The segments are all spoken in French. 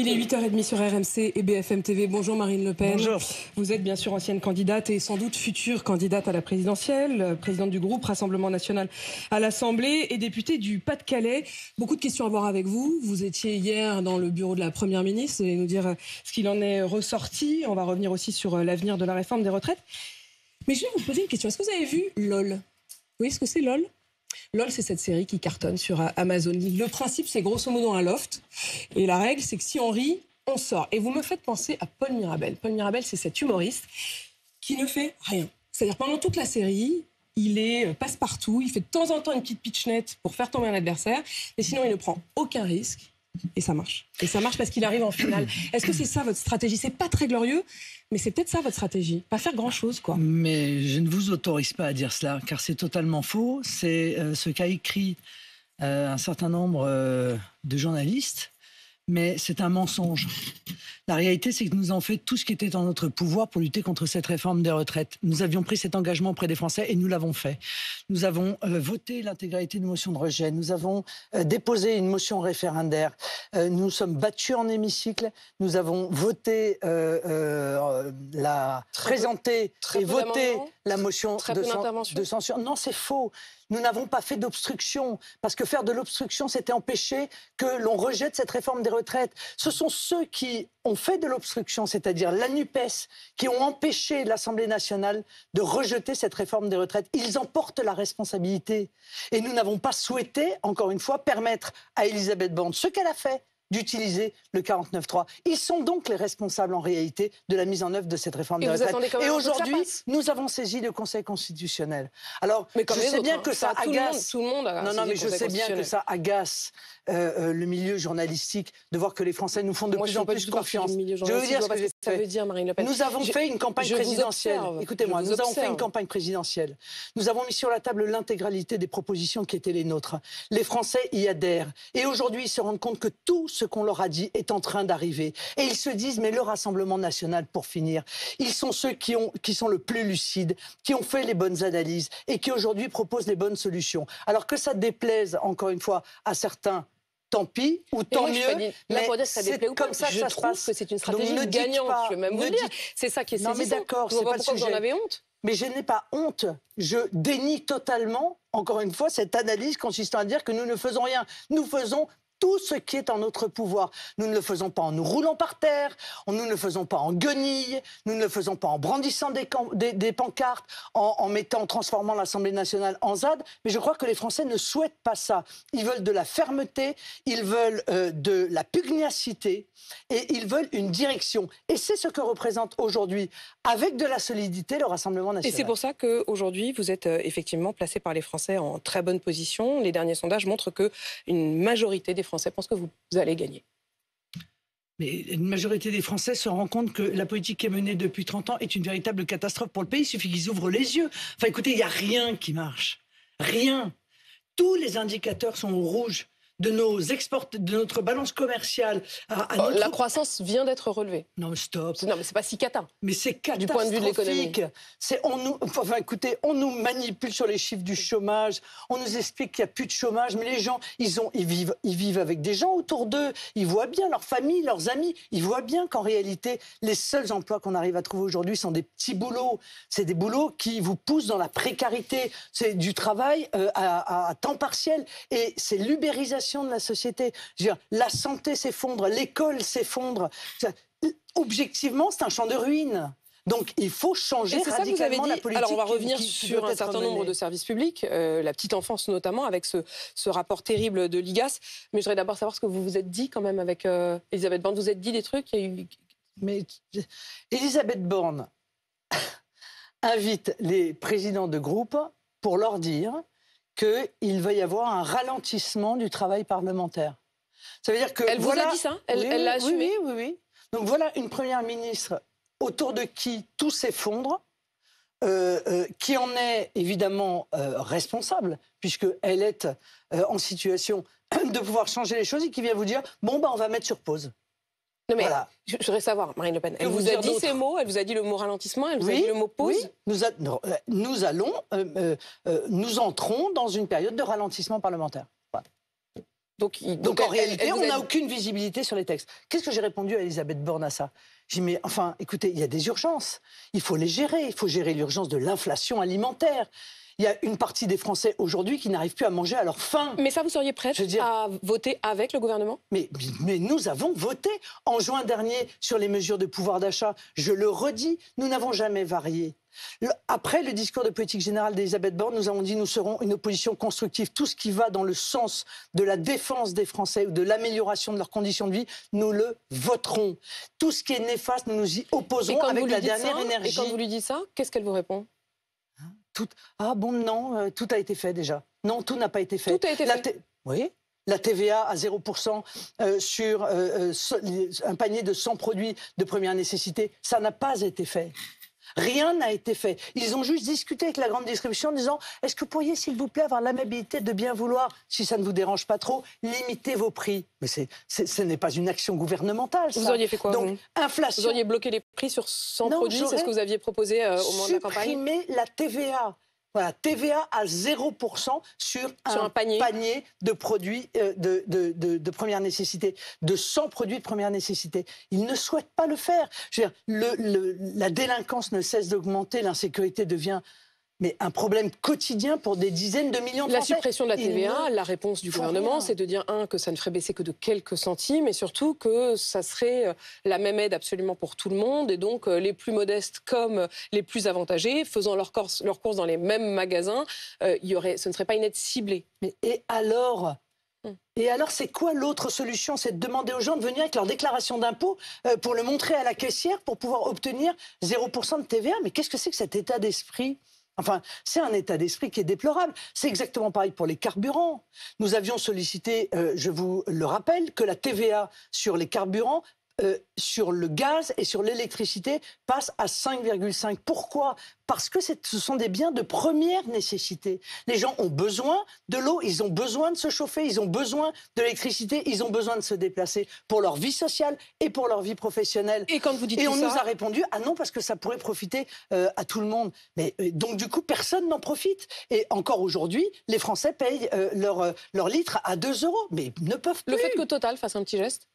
Il est 8h30 sur RMC et BFM TV. Bonjour Marine Le Pen. Bonjour. Vous êtes bien sûr ancienne candidate et sans doute future candidate à la présidentielle, présidente du groupe Rassemblement National à l'Assemblée et députée du Pas-de-Calais. Beaucoup de questions à voir avec vous. Vous étiez hier dans le bureau de la Première ministre. Vous allez nous dire ce qu'il en est ressorti. On va revenir aussi sur l'avenir de la réforme des retraites. Mais je vais vous poser une question. Est-ce que vous avez vu LOL? Vous voyez ce que c'est LOL? LOL, c'est cette série qui cartonne sur Amazon. Le principe, c'est grosso modo un loft. Et la règle, c'est que si on rit, on sort. Et vous me faites penser à Paul Mirabel. Paul Mirabel, c'est cet humoriste qui ne fait rien. C'est-à-dire, pendant toute la série, il est passe-partout. Il fait de temps en temps une petite pitchnette pour faire tomber un adversaire. Mais sinon, il ne prend aucun risque. Et ça marche. Et ça marche parce qu'il arrive en finale. Est-ce que c'est ça votre stratégie? C'est pas très glorieux, mais c'est peut-être ça votre stratégie. Pas faire grand-chose, quoi. Mais je ne vous autorise pas à dire cela, car c'est totalement faux. C'est ce qu'a écrit un certain nombre de journalistes, mais c'est un mensonge. La réalité, c'est que nous avons fait tout ce qui était en notre pouvoir pour lutter contre cette réforme des retraites. Nous avions pris cet engagement auprès des Français et nous l'avons fait. Nous avons voté l'intégralité de motions de rejet. Nous avons déposé une motion référendaire. Nous sommes battus en hémicycle. Nous avons voté, présenté et voté la motion de censure. Non, c'est faux. Nous n'avons pas fait d'obstruction, parce que faire de l'obstruction, c'était empêcher que l'on rejette cette réforme des retraites. Ce sont ceux qui ont fait de l'obstruction, c'est-à-dire la NUPES, qui ont empêché l'Assemblée nationale de rejeter cette réforme des retraites. Ils en portent la responsabilité. Et nous n'avons pas souhaité, encore une fois, permettre à Elisabeth Borne ce qu'elle a fait, d'utiliser le 49.3. Ils sont donc les responsables, en réalité, de la mise en œuvre de cette réforme des retraites. Et aujourd'hui, nous avons saisi le Conseil constitutionnel. Alors, je sais bien que ça agace... Tout le monde a non, mais je sais bien que ça agace le milieu journalistique de voir que les Français nous font de plus en plus confiance. Je veux dire ce que ça veut dire, Marine Le Pen. Nous avons fait une campagne présidentielle. Écoutez-moi, nous avons fait une campagne présidentielle. Nous avons mis sur la table l'intégralité des propositions qui étaient les nôtres. Les Français y adhèrent. Et aujourd'hui, ils se rendent compte que tout ce qu'on leur a dit est en train d'arriver. Et ils se disent, mais le Rassemblement national, pour finir, ils sont ceux qui sont le plus lucides, qui ont fait les bonnes analyses et qui aujourd'hui proposent les bonnes solutions. Alors que ça déplaise, encore une fois, à certains, tant pis, ou tant mieux, mais c'est comme ça que ça se passe. Je trouve que c'est une stratégie gagnante, je vais même vous le dire. C'est ça qui est saisissant. Non mais d'accord, c'est pas le sujet. Vous en avez honte? Mais je n'ai pas honte. Je dénie totalement, encore une fois, cette analyse consistant à dire que nous ne faisons rien. Nous faisons tout ce qui est en notre pouvoir. Nous ne le faisons pas en nous roulant par terre, nous ne le faisons pas en guenilles, nous ne le faisons pas en brandissant des pancartes, en transformant l'Assemblée nationale en ZAD, mais je crois que les Français ne souhaitent pas ça. Ils veulent de la fermeté, ils veulent de la pugnacité et ils veulent une direction. Et c'est ce que représente aujourd'hui, avec de la solidité, le Rassemblement national. Et c'est pour ça qu'aujourd'hui, vous êtes effectivement placé par les Français en très bonne position. Les derniers sondages montrent qu'une majorité des Français pensent que vous allez gagner. Mais une majorité des Français se rend compte que la politique qui est menée depuis 30 ans est une véritable catastrophe pour le pays. Il suffit qu'ils ouvrent les yeux. Enfin, écoutez, il n'y a rien qui marche. Rien. Tous les indicateurs sont au rouge de notre balance commerciale. La croissance vient d'être relevée. Non, stop. Non, mais c'est pas si cata. Mais c'est catastrophique. Du point de vue de l'économie. Écoutez, on nous manipule sur les chiffres du chômage. On nous explique qu'il n'y a plus de chômage. Mais les gens, ils vivent avec des gens autour d'eux. Ils voient bien leur famille, leurs amis. Ils voient bien qu'en réalité, les seuls emplois qu'on arrive à trouver aujourd'hui sont des petits boulots. C'est des boulots qui vous poussent dans la précarité. C'est du travail à temps partiel. Et c'est l'ubérisation de la société. Je veux dire, la santé s'effondre, l'école s'effondre. Objectivement, c'est un champ de ruines. Donc, il faut changer radicalement la politique. Alors, on va revenir sur un certain nombre de services publics, la petite enfance notamment, avec ce rapport terrible de l'IGAS. Mais je voudrais d'abord savoir ce que vous vous êtes dit quand même avec Elisabeth Borne. Vous êtes dit des trucs? Mais Elisabeth Borne invite les présidents de groupe pour leur dire qu'il va y avoir un ralentissement du travail parlementaire. Ça veut dire que... Elle vous a dit ça? Elle l'a assumé? Oui. Donc voilà une première ministre autour de qui tout s'effondre, qui en est évidemment responsable, puisqu'elle est en situation de pouvoir changer les choses et qui vient vous dire « Bon, on va mettre sur pause ». Non mais voilà. Je voudrais savoir, Marine Le Pen, elle vous a dit ces mots, elle vous a dit le mot ralentissement, elle vous a dit le mot pause? Oui, nous entrons dans une période de ralentissement parlementaire. Voilà. Donc en réalité, on n'a aucune visibilité sur les textes. Qu'est-ce que j'ai répondu à Elisabeth Borne à ça? J'ai dit, mais enfin, écoutez, il y a des urgences. Il faut les gérer. Il faut gérer l'urgence de l'inflation alimentaire. Il y a une partie des Français aujourd'hui qui n'arrivent plus à manger à leur faim. Mais ça, vous seriez prête à voter avec le gouvernement? Mais nous avons voté en juin dernier sur les mesures de pouvoir d'achat. Je le redis, nous n'avons jamais varié. Après le discours de politique générale d'Elisabeth Borne, nous avons dit nous serons une opposition constructive. Tout ce qui va dans le sens de la défense des Français ou de l'amélioration de leurs conditions de vie, nous le voterons. Tout ce qui est néfaste, nous nous y opposerons avec la dernière énergie. Et quand vous lui dites ça, qu'est-ce qu'elle vous répond? Ah bon, non, tout a été fait déjà. Non, tout n'a pas été fait. Tout a été fait. Oui. La TVA à 0% sur un panier de 100 produits de première nécessité, ça n'a pas été fait. Rien n'a été fait. Ils ont juste discuté avec la grande distribution en disant « Est-ce que vous pourriez, s'il vous plaît, avoir l'amabilité de bien vouloir, si ça ne vous dérange pas trop, limiter vos prix ?» Mais ce n'est pas une action gouvernementale, ça. Vous auriez fait quoi? Donc, inflation. Vous auriez bloqué les prix sur 100 produits, c'est ce que vous aviez proposé au moment de la campagne? Supprimer la TVA. Voilà, TVA à 0% sur un panier de produits de première nécessité, de 100 produits de première nécessité. Ils ne souhaitent pas le faire. Je veux dire, la délinquance ne cesse d'augmenter, l'insécurité devient un problème quotidien pour des dizaines de millions de Français. La suppression de la TVA, la réponse du gouvernement, c'est de dire, que ça ne ferait baisser que de quelques centimes, et surtout que ça serait la même aide absolument pour tout le monde, et donc les plus modestes comme les plus avantagés, faisant leurs courses dans les mêmes magasins, ce ne serait pas une aide ciblée. Et alors, c'est quoi l'autre solution? C'est de demander aux gens de venir avec leur déclaration d'impôt pour le montrer à la caissière pour pouvoir obtenir 0% de TVA. Mais qu'est-ce que c'est que cet état d'esprit? Enfin, c'est un état d'esprit qui est déplorable. C'est exactement pareil pour les carburants. Nous avions sollicité, je vous le rappelle, que la TVA sur les carburants, sur le gaz et sur l'électricité passe à 5,5. Pourquoi? Parce que ce sont des biens de première nécessité. Les gens ont besoin de l'eau, ils ont besoin de se chauffer, ils ont besoin de l'électricité, ils ont besoin de se déplacer pour leur vie sociale et pour leur vie professionnelle. Et quand vous dites on nous a répondu, ah non, parce que ça pourrait profiter à tout le monde. Mais donc du coup, personne n'en profite. Et encore aujourd'hui, les Français payent leur litre à 2 €. Mais ils ne peuvent plus. Le fait que Total fasse un petit geste?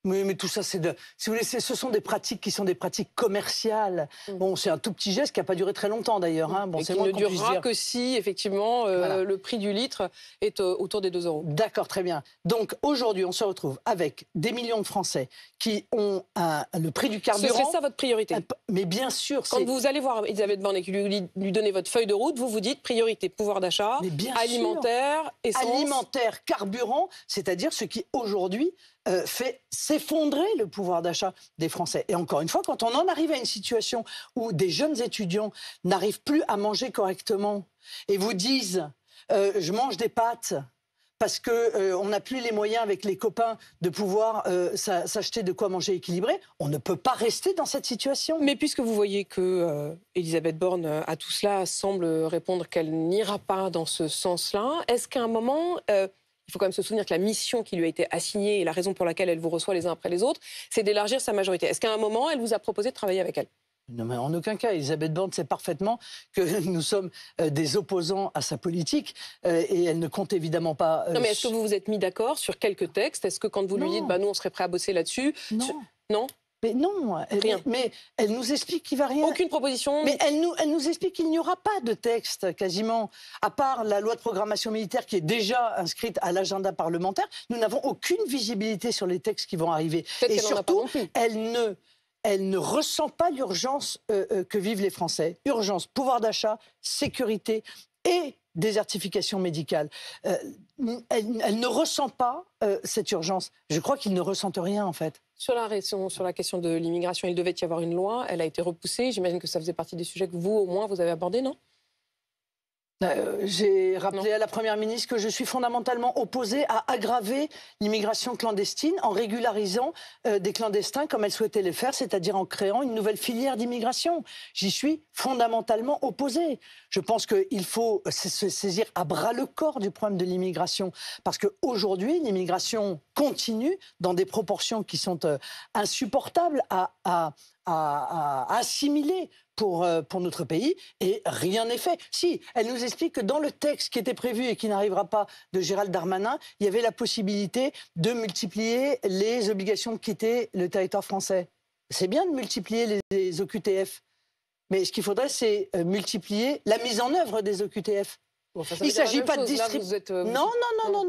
Mais tout ça, si vous voulez, ce sont des pratiques qui sont des pratiques commerciales. Bon, c'est un tout petit geste qui n'a pas duré très longtemps d'ailleurs. Bon, et qui ne durera que si, effectivement, le prix du litre est autour des 2 €. D'accord, très bien. Donc aujourd'hui, on se retrouve avec des millions de Français qui ont le prix du carburant. Ce serait ça votre priorité? Mais bien sûr. Quand vous allez voir Elisabeth Borne et que lui donnez votre feuille de route, vous dites priorité pouvoir d'achat, alimentaire, essence. Alimentaire, carburant, c'est-à-dire ce qui aujourd'hui fait s'effondrer le pouvoir d'achat des Français. Et encore une fois, quand on en arrive à une situation où des jeunes étudiants n'arrivent plus à manger correctement et vous disent je mange des pâtes parce qu'on n'a plus les moyens avec les copains de pouvoir s'acheter de quoi manger équilibré, on ne peut pas rester dans cette situation. Mais puisque vous voyez que Elisabeth Borne, à tout cela, semble répondre qu'elle n'ira pas dans ce sens-là, est-ce qu'à un moment... il faut quand même se souvenir que la mission qui lui a été assignée et la raison pour laquelle elle vous reçoit les uns après les autres, c'est d'élargir sa majorité. Est-ce qu'à un moment, elle vous a proposé de travailler avec elle? Non, mais en aucun cas. Elisabeth Borne sait parfaitement que nous sommes des opposants à sa politique et elle ne compte évidemment pas... Non, mais est-ce que vous vous êtes mis d'accord sur quelques textes? Est-ce que quand vous lui dites, nous, on serait prêt à bosser là-dessus? Non. Mais non, rien. Mais elle nous explique qu'il ne va rien. Aucune proposition. Mais elle nous explique qu'il n'y aura pas de texte, quasiment. À part la loi de programmation militaire qui est déjà inscrite à l'agenda parlementaire, nous n'avons aucune visibilité sur les textes qui vont arriver. Et surtout, elle ne ressent pas l'urgence que vivent les Français. Urgence, pouvoir d'achat, sécurité et désertification médicale. Elle ne ressent pas cette urgence. Je crois qu'ils ne ressentent rien, en fait. Sur la question de l'immigration, il devait y avoir une loi, elle a été repoussée. J'imagine que ça faisait partie des sujets que vous, au moins, vous avez abordés, non? J'ai rappelé à la Première ministre que je suis fondamentalement opposée à aggraver l'immigration clandestine en régularisant des clandestins comme elle souhaitait le faire, c'est-à-dire en créant une nouvelle filière d'immigration. J'y suis fondamentalement opposée. Je pense qu'il faut se saisir à bras le corps du problème de l'immigration parce qu'aujourd'hui, l'immigration continue dans des proportions qui sont insupportables à à assimiler pour notre pays, et rien n'est fait. Si, elle nous explique que dans le texte qui était prévu et qui n'arrivera pas de Gérald Darmanin, il y avait la possibilité de multiplier les obligations de quitter le territoire français. C'est bien de multiplier les OQTF, mais ce qu'il faudrait, c'est multiplier la mise en œuvre des OQTF. Bon, il ne s'agit pas de distribuer. Non,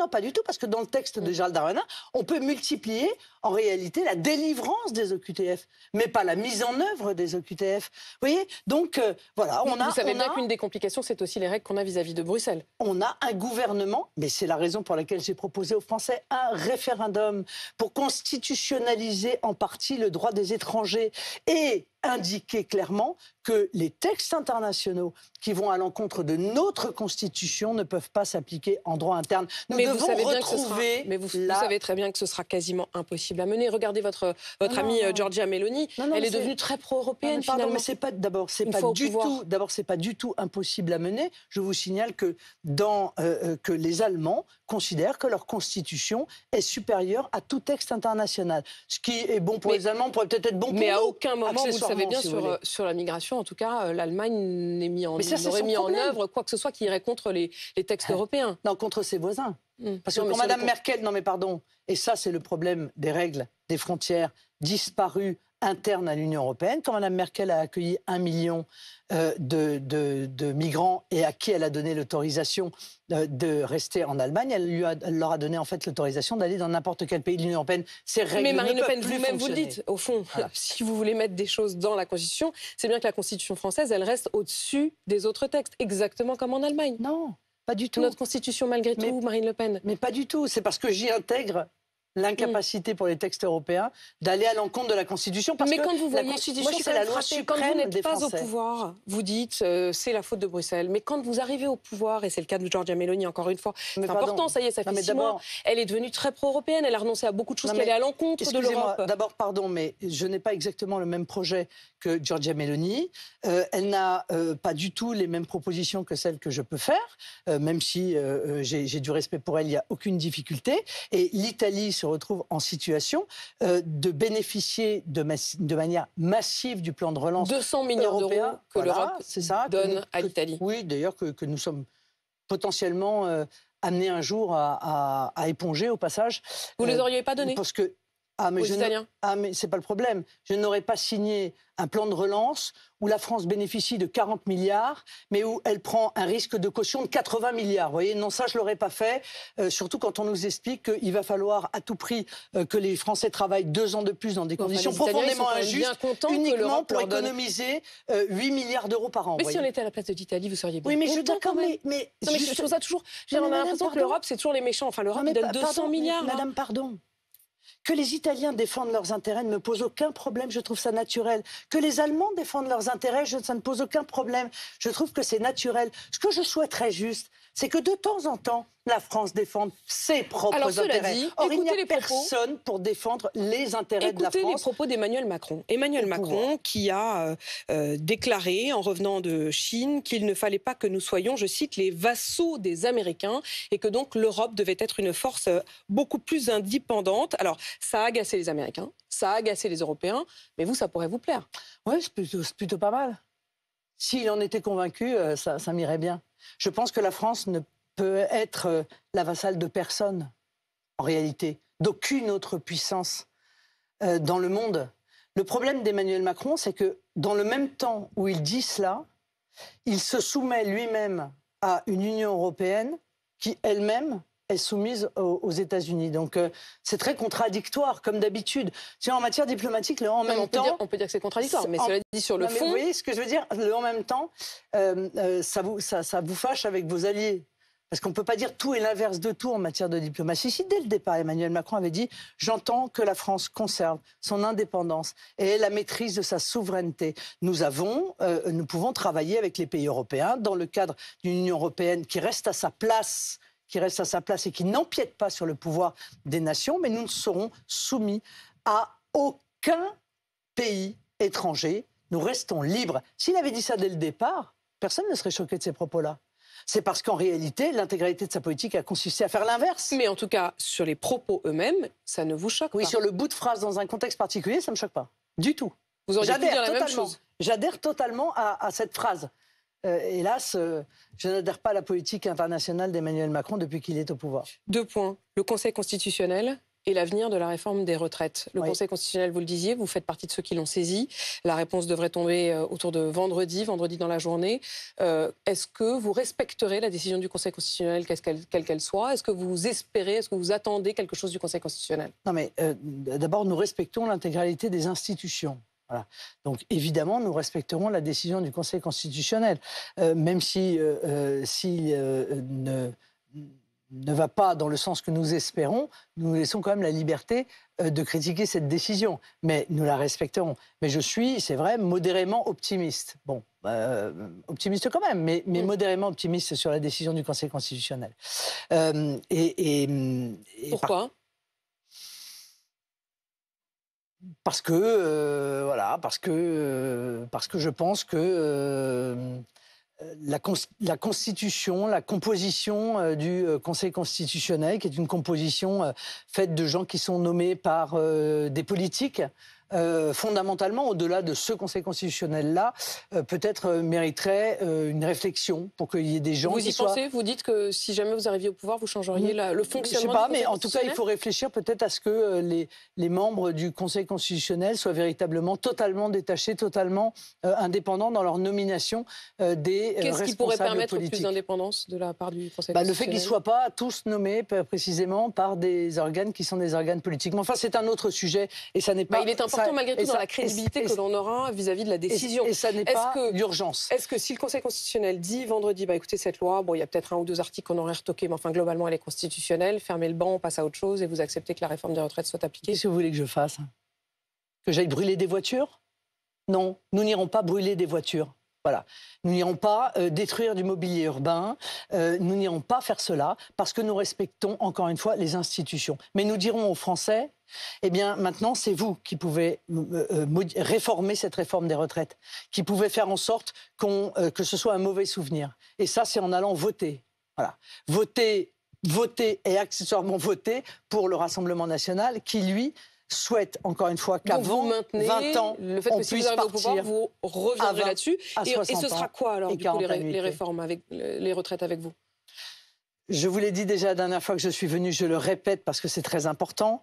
pas du tout, parce que dans le texte de Gérald Darmanin, on peut multiplier en réalité la délivrance des OQTF, mais pas la mise en œuvre des OQTF. Vous voyez, donc voilà, vous savez bien qu'une des complications, c'est aussi les règles qu'on a vis-à-vis de Bruxelles. On a un gouvernement, mais c'est la raison pour laquelle j'ai proposé aux Français un référendum pour constitutionnaliser en partie le droit des étrangers et indiquer clairement que les textes internationaux qui vont à l'encontre de notre Constitution ne peuvent pas s'appliquer en droit interne. Nous devons retrouver... Mais vous savez très bien que ce sera quasiment impossible à mener. Regardez votre amie Giorgia Meloni. Elle est devenue très pro-européenne, finalement. Mais c'est pas du tout impossible à mener. Je vous signale que les Allemands considèrent que leur Constitution est supérieure à tout texte international. Ce qui est bon pour les Allemands pourrait peut-être être bon pour nous. Mais à aucun moment, vous le savez bien, sur la migration, en tout cas, l'Allemagne n'aurait mis en œuvre quoi que ce soit qui irait contre les textes européens. Non, contre ses voisins. Parce que quand Mme Merkel, et ça c'est le problème des règles, des frontières disparues internes à l'Union européenne, quand Mme Merkel a accueilli 1 million de migrants et à qui elle a donné l'autorisation de rester en Allemagne, elle leur a donné en fait l'autorisation d'aller dans n'importe quel pays de l'Union européenne. Ces règles mais Marine ne Le Pen, peuvent plus vous-même vous le fonctionner. dites, au fond, voilà. Si vous voulez mettre des choses dans la Constitution, c'est bien que la Constitution française, elle reste au-dessus des autres textes, exactement comme en Allemagne. Non, pas du tout. Notre Constitution, malgré tout, Marine Le Pen. Mais pas du tout, c'est parce que j'y intègre l'incapacité pour les textes européens d'aller à l'encontre de la Constitution. Parce que quand vous voyez, la Constitution, c'est la loi suprême quand vous n'êtes des pas Français. au pouvoir, vous dites c'est la faute de Bruxelles. Mais quand vous arrivez au pouvoir, et c'est le cas de Giorgia Meloni encore une fois, c'est important, ça y est, ça fait 6 mois, elle est devenue très pro-européenne, elle a renoncé à beaucoup de choses qui allaient à l'encontre de l'Europe. D'abord, pardon, mais je n'ai pas exactement le même projet que Giorgia Meloni. Elle n'a pas du tout les mêmes propositions que celles que je peux faire, même si j'ai du respect pour elle, il n'y a aucune difficulté. Et l'Italie se retrouve en situation de bénéficier de manière massive du plan de relance 200 milliards d'euros que l'Europe donne à l'Italie. Oui, d'ailleurs que nous sommes potentiellement amenés un jour à éponger au passage. Vous ne les auriez pas donnés parce que aux Italiens. Mais c'est pas le problème. Je n'aurais pas signé un plan de relance où la France bénéficie de 40 milliards, mais où elle prend un risque de caution de 80 milliards. Vous voyez, non, ça, je l'aurais pas fait, surtout quand on nous explique qu'il va falloir à tout prix que les Français travaillent 2 ans de plus dans des conditions profondément injustes, uniquement pour économiser 8 milliards d'euros par an. Mais si on était à la place de l'Italie, vous seriez bien content. Oui, mais je d'accord, mais je trouve ça toujours... On a l'impression que l'Europe, c'est toujours les méchants. Enfin, l'Europe donne 200 milliards. Madame, pardon. Que les Italiens défendent leurs intérêts ne me pose aucun problème, je trouve ça naturel. Que les Allemands défendent leurs intérêts, ça ne pose aucun problème. Je trouve que c'est naturel. Ce que je souhaiterais juste, c'est que de temps en temps, la France défende ses propres intérêts. Dit, or, il n'y a personne pour défendre les intérêts de la France. Écoutez les propos d'Emmanuel Macron. Emmanuel Macron qui a déclaré, en revenant de Chine, qu'il ne fallait pas que nous soyons, je cite, les vassaux des Américains et que donc l'Europe devait être une force beaucoup plus indépendante. Alors, ça a agacé les Américains, ça a agacé les Européens, mais vous, ça pourrait vous plaire. Oui, c'est plutôt pas mal. S'il en était convaincu, ça m'irait bien. Je pense que la France ne peut être la vassale de personne, en réalité, d'aucune autre puissance dans le monde. Le problème d'Emmanuel Macron, c'est que dans le même temps où il dit cela, il se soumet lui-même à une Union européenne qui, elle-même, est soumise aux États-Unis. Donc c'est très contradictoire, comme d'habitude. En matière diplomatique, le en même temps... On peut dire que c'est contradictoire, mais cela dit sur le fond... Vous voyez ce que je veux dire? Le en même temps, ça vous fâche avec vos alliés. Parce qu'on ne peut pas dire tout et l'inverse de tout en matière de diplomatie. Si dès le départ, Emmanuel Macron avait dit « J'entends que la France conserve son indépendance et la maîtrise de sa souveraineté. Nous pouvons travailler avec les pays européens dans le cadre d'une Union européenne qui reste à sa place et qui n'empiète pas sur le pouvoir des nations, mais nous ne serons soumis à aucun pays étranger. Nous restons libres. » S'il avait dit ça dès le départ, personne ne serait choqué de ces propos-là. C'est parce qu'en réalité, l'intégralité de sa politique a consisté à faire l'inverse. Mais en tout cas, sur les propos eux-mêmes, ça ne vous choque pas. Oui, sur le bout de phrase dans un contexte particulier, ça ne me choque pas. Du tout. Vous auriez pu dire la même chose. J'adhère totalement à cette phrase. Hélas, je n'adhère pas à la politique internationale d'Emmanuel Macron depuis qu'il est au pouvoir. 2 points. Le Conseil constitutionnel et l'avenir de la réforme des retraites. Le Conseil constitutionnel, vous le disiez, vous faites partie de ceux qui l'ont saisi. La réponse devrait tomber autour de vendredi dans la journée. Est-ce que vous respecterez la décision du Conseil constitutionnel, quelle qu'elle soit? Est-ce que vous espérez, est-ce que vous attendez quelque chose du Conseil constitutionnel? Non mais d'abord, nous respectons l'intégralité des institutions. Voilà. Donc évidemment, nous respecterons la décision du Conseil constitutionnel, même si ne va pas dans le sens que nous espérons, nous laissons quand même la liberté de critiquer cette décision. Mais nous la respecterons. Mais je suis, c'est vrai, modérément optimiste. Bon, optimiste quand même, mais modérément optimiste sur la décision du Conseil constitutionnel. Pourquoi ? Parce que je pense que la constitution, la composition du Conseil constitutionnel, qui est une composition faite de gens qui sont nommés par des politiques, fondamentalement, au-delà de ce Conseil constitutionnel-là, peut-être mériterait une réflexion pour qu'il y ait des gens qui soient... Vous y pensez ? Vous dites que si jamais vous arriviez au pouvoir, vous changeriez le fonctionnement du Conseil constitutionnel ? Je ne sais pas, mais en tout cas, il faut réfléchir peut-être à ce que les membres du Conseil constitutionnel soient véritablement totalement détachés, totalement indépendants dans leur nomination des responsables politiques. Qu'est-ce qui pourrait permettre plus d'indépendance de la part du Conseil constitutionnel ? Le fait qu'ils ne soient pas tous nommés précisément par des organes qui sont des organes politiques. Mais enfin, c'est un autre sujet et ça n'est pas... il est important malgré tout dans la crédibilité que l'on aura vis-à-vis de la décision. Et ça n'est pas d'urgence. Est-ce que si le Conseil constitutionnel dit vendredi, écoutez, cette loi, il y a peut-être 1 ou 2 articles qu'on aurait retoqués, mais enfin globalement elle est constitutionnelle, fermez le banc, on passe à autre chose et vous acceptez que la réforme des retraites soit appliquée? Qu'est-ce que vous voulez que je fasse? Que j'aille brûler des voitures? Non, nous n'irons pas brûler des voitures. Voilà. Nous n'irons pas détruire du mobilier urbain, nous n'irons pas faire cela parce que nous respectons encore une fois les institutions. Mais nous dirons aux Français, eh bien maintenant c'est vous qui pouvez réformer cette réforme des retraites, qui pouvez faire en sorte que ce soit un mauvais souvenir. Et ça c'est en allant voter. Voilà. Voter et accessoirement voter pour le Rassemblement national qui lui souhaite, encore une fois, qu'avant 20 ans, le fait que si vous arrivez au pouvoir, vous reviendrez là-dessus. Et ce sera quoi, alors, du coup, les réformes, avec les retraites avec vous? Je vous l'ai dit déjà la dernière fois que je suis venu, je le répète parce que c'est très important.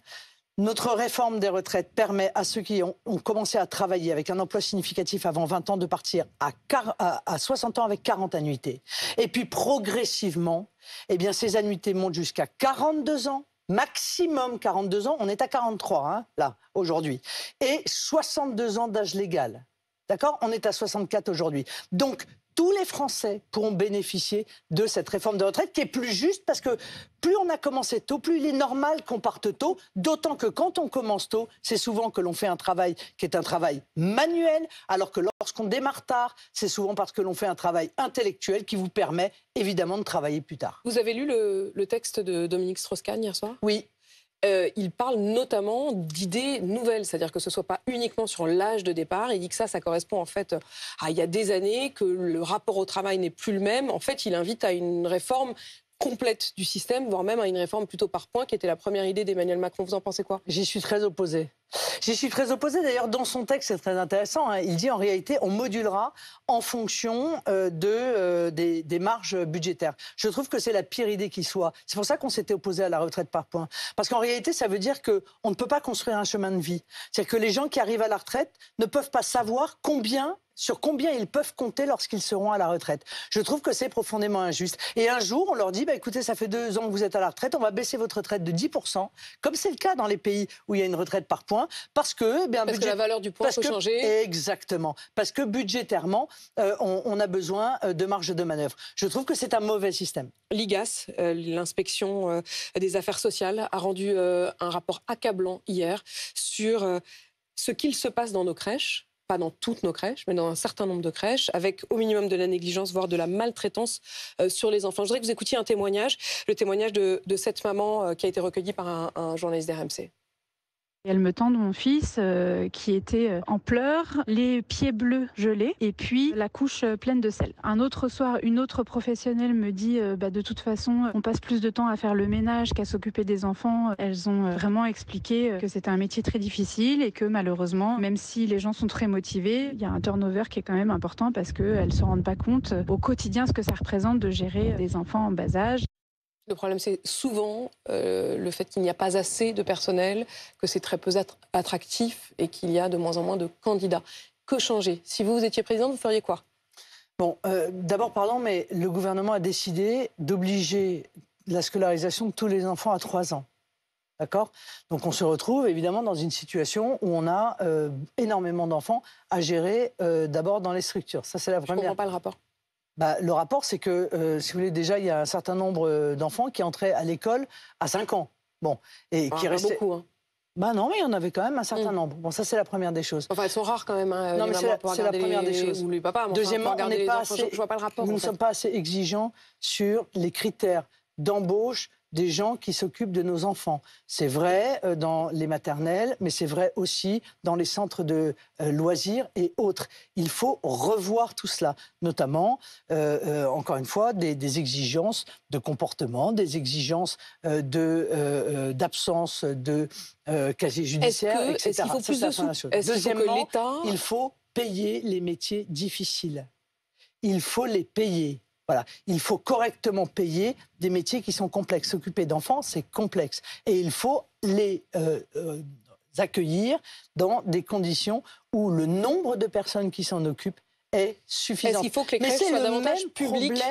Notre réforme des retraites permet à ceux qui ont commencé à travailler avec un emploi significatif avant 20 ans de partir à 60 ans avec 40 annuités. Et puis, progressivement, eh bien, ces annuités montent jusqu'à 42 ans. Maximum 42 ans, on est à 43, là, aujourd'hui. Et 62 ans d'âge légal. D'accord ? On est à 64 aujourd'hui. Donc, tous les Français pourront bénéficier de cette réforme de retraite qui est plus juste parce que plus on a commencé tôt, plus il est normal qu'on parte tôt, d'autant que quand on commence tôt, c'est souvent que l'on fait un travail qui est un travail manuel, alors que lorsqu'on démarre tard, c'est souvent parce que l'on fait un travail intellectuel qui vous permet évidemment de travailler plus tard. Vous avez lu le texte de Dominique Strauss-Kahn hier soir ? Oui. Il parle notamment d'idées nouvelles, c'est-à-dire que ce ne soit pas uniquement sur l'âge de départ. Il dit que ça correspond en fait à il y a des années, que le rapport au travail n'est plus le même. En fait, il invite à une réforme complète du système, voire même à une réforme plutôt par points, qui était la première idée d'Emmanuel Macron. Vous en pensez quoi? J'y suis très opposé. J'y suis très opposé. D'ailleurs, dans son texte, c'est très intéressant. Il dit en réalité, on modulera en fonction des marges budgétaires. Je trouve que c'est la pire idée qui soit. C'est pour ça qu'on s'était opposé à la retraite par points. Parce qu'en réalité, ça veut dire qu'on ne peut pas construire un chemin de vie. C'est-à-dire que les gens qui arrivent à la retraite ne peuvent pas savoir sur combien ils peuvent compter lorsqu'ils seront à la retraite. Je trouve que c'est profondément injuste. Et un jour, on leur dit, écoutez, ça fait 2 ans que vous êtes à la retraite, on va baisser votre retraite de 10%, comme c'est le cas dans les pays où il y a une retraite par points, parce que la valeur du point peut changer. Exactement. Parce que budgétairement, on a besoin de marge de manœuvre. Je trouve que c'est un mauvais système. L'IGAS, l'inspection des affaires sociales, a rendu un rapport accablant hier sur ce qu'il se passe dans nos crèches. Pas dans toutes nos crèches, mais dans un certain nombre de crèches, avec au minimum de la négligence, voire de la maltraitance sur les enfants. Je voudrais que vous écoutiez un témoignage, le témoignage de cette maman qui a été recueillie par un journaliste d'RMC. Elle me tend mon fils qui était en pleurs, les pieds bleus gelés et puis la couche pleine de sel. Un autre soir, une autre professionnelle me dit de toute façon, on passe plus de temps à faire le ménage qu'à s'occuper des enfants. Elles ont vraiment expliqué que c'était un métier très difficile et que malheureusement, même si les gens sont très motivés, il y a un turnover qui est quand même important parce qu'elles ne se rendent pas compte au quotidien ce que ça représente de gérer des enfants en bas âge. Le problème, c'est souvent le fait qu'il n'y a pas assez de personnel, que c'est très peu attractif et qu'il y a de moins en moins de candidats. Que changer? Si vous étiez président, vous feriez quoi? Bon, d'abord, pardon, mais le gouvernement a décidé d'obliger la scolarisation de tous les enfants à 3 ans. D'accord? Donc on se retrouve évidemment dans une situation où on a énormément d'enfants à gérer d'abord dans les structures. Ça, c'est la première. Je ne comprends pas le rapport. Le rapport, c'est que, si vous voulez, déjà, il y a un certain nombre d'enfants qui entraient à l'école à 5 ans. Bon, et qui restaient... beaucoup, hein. Non, mais il y en avait quand même un certain nombre. Bon, ça, c'est la première des choses. Enfin, elles sont rares quand même. Hein, non, mais c'est la première des choses. Ou les papas, deuxièmement, on n'est pas assez... Je vois pas le rapport. Nous ne sommes pas assez exigeants sur les critères d'embauche des gens qui s'occupent de nos enfants. C'est vrai dans les maternelles, mais c'est vrai aussi dans les centres de loisirs et autres. Il faut revoir tout cela, notamment, encore une fois, des exigences de comportement, des exigences d'absence de casier judiciaire, etc. Est-ce qu'il faut plus de sous? Deuxièmement, il faut payer les métiers difficiles. Il faut les payer. Voilà. Il faut correctement payer des métiers qui sont complexes. S'occuper d'enfants, c'est complexe. Et il faut les accueillir dans des conditions où le nombre de personnes qui s'en occupent est suffisant. Est-ce qu'il faut que les crèches soient davantage publiques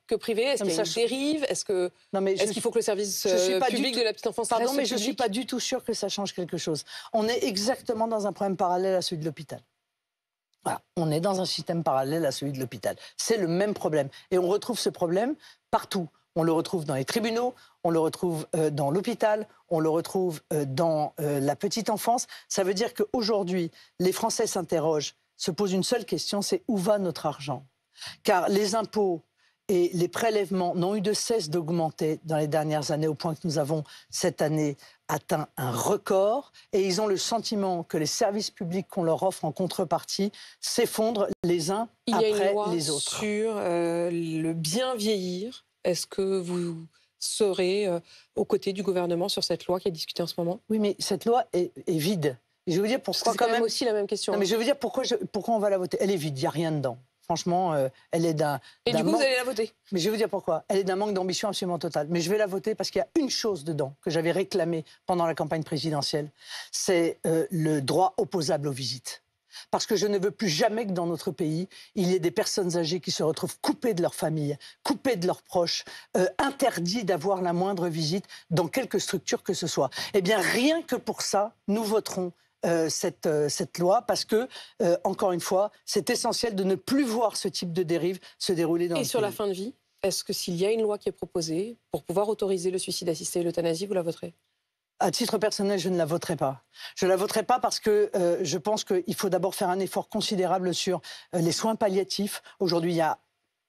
que privées? Est-ce qu'il y a une dérive? Est-ce qu'il faut que le service public de la petite enfance reste public? Je ne suis pas du tout sûre que ça change quelque chose. On est exactement dans un problème parallèle à celui de l'hôpital. Voilà, on est dans un système parallèle à celui de l'hôpital. C'est le même problème. Et on retrouve ce problème partout. On le retrouve dans les tribunaux, on le retrouve dans l'hôpital, on le retrouve dans la petite enfance. Ça veut dire qu'aujourd'hui, les Français s'interrogent, se posent une seule question, c'est où va notre argent? Car les impôts et les prélèvements n'ont eu de cesse d'augmenter dans les dernières années, au point que nous avons, cette année, atteint un record. Et ils ont le sentiment que les services publics qu'on leur offre en contrepartie s'effondrent les uns après les autres. Il y a une loi sur le bien vieillir. Est-ce que vous serez aux côtés du gouvernement sur cette loi qui est discutée en ce moment? Oui, mais cette loi est vide. Et je vais vous dire pourquoi. C'est quand même aussi la même question. Non, mais je vais vous dire pourquoi on va la voter. Elle est vide, il n'y a rien dedans. Franchement, elle est d'un... Et du coup, vous allez la voter? Mais je vais vous dire pourquoi. Elle est d'un manque d'ambition absolument total. Mais je vais la voter parce qu'il y a une chose dedans que j'avais réclamée pendant la campagne présidentielle. C'est le droit opposable aux visites. Parce que je ne veux plus jamais que dans notre pays, il y ait des personnes âgées qui se retrouvent coupées de leur famille, coupées de leurs proches, interdits d'avoir la moindre visite dans quelque structure que ce soit. Eh bien, rien que pour ça, nous voterons cette loi parce que, encore une fois, c'est essentiel de ne plus voir ce type de dérive se dérouler dans le pays. Et sur la fin de vie, est-ce que s'il y a une loi qui est proposée pour pouvoir autoriser le suicide assisté et l'euthanasie, vous la voterez? À titre personnel, je ne la voterai pas. Je ne la voterai pas parce que je pense qu'il faut d'abord faire un effort considérable sur les soins palliatifs. Aujourd'hui, il y a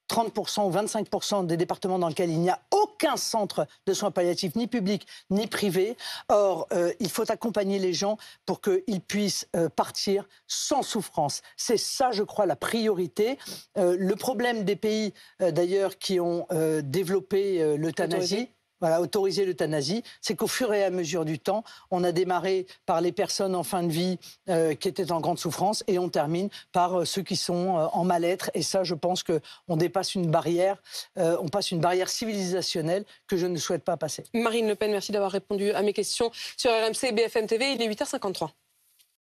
30% ou 25% des départements dans lesquels il n'y a aucun centre de soins palliatifs, ni public, ni privé. Or, il faut accompagner les gens pour qu'ils puissent partir sans souffrance. C'est ça, je crois, la priorité. Le problème des pays, d'ailleurs, qui ont développé l'euthanasie... Voilà, autoriser l'euthanasie, c'est qu'au fur et à mesure du temps, on a démarré par les personnes en fin de vie qui étaient en grande souffrance et on termine par ceux qui sont en mal-être. Et ça, je pense qu'on dépasse une barrière, on passe une barrière civilisationnelle que je ne souhaite pas passer. Marine Le Pen, merci d'avoir répondu à mes questions sur RMC et BFM TV. Il est 8h53.